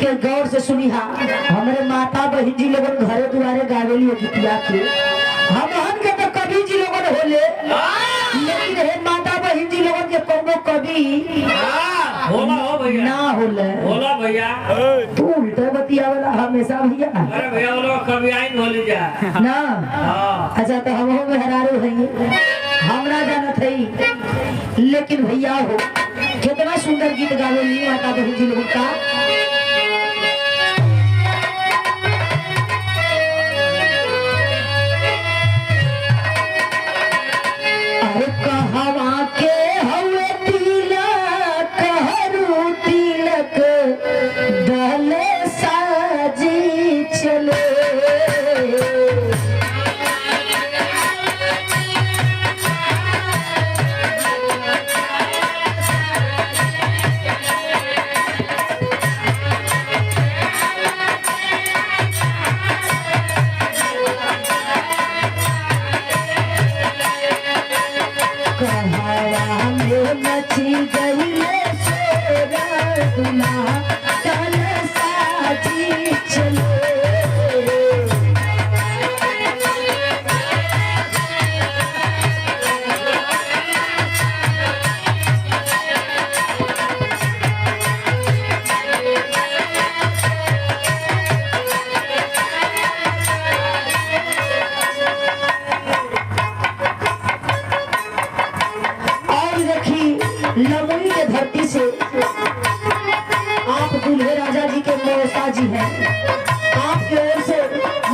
के गौर से सुनिहा। हमारे माता बहन जी लोगन घरे दुआरे गावेली गीतिया के हमहन के तो कवि जी लोगन होले, लेकिन हे माता बहन जी लोगन के कोनो कवि होला हो भैया ना होले। होला भैया तू उल्टा बतियावला हमेशा भैया। अरे भैया वो लोग कभी आई बोली जा ना अच्छा तो हम हो मेहरारू हैं, हमरा जानत है। लेकिन भैया हो कितना सुंदर गीत गावेली माता बहन जी लोगन का। अरे कहवा के हवे तिलक हरू तिलक दल साजी चले। कहवा में मची गईले सोरा दुल्हा दल साजी चले। लमुई के धरती से आप दूल्हे राजा जी के मौसा जी हैं, आपके ओर से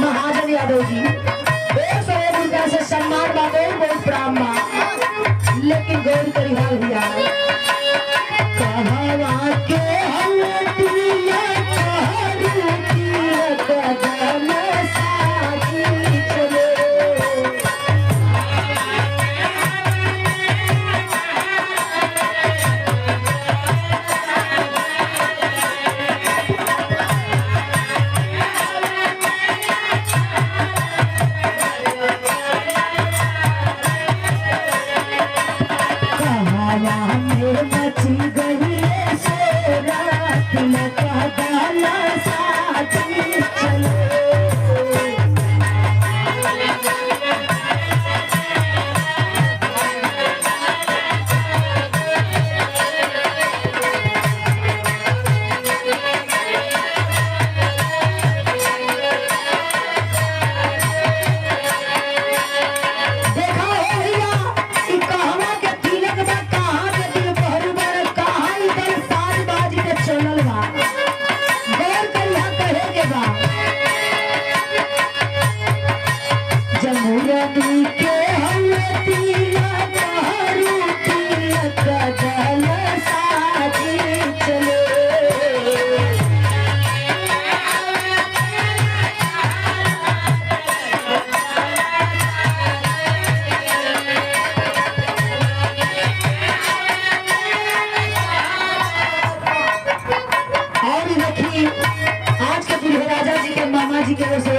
महाजन यादव जी 101 रुपया से सम्मान बा, बहुत प्राम बा। लेकिन गौर परिवार भैया कहवा के हवे तिलक हरू तिलक दल साजी चले। मची गईले सोरा तिलक दल साजी चले। आज के दूल्हे राजा जी के मामा जी के ओर से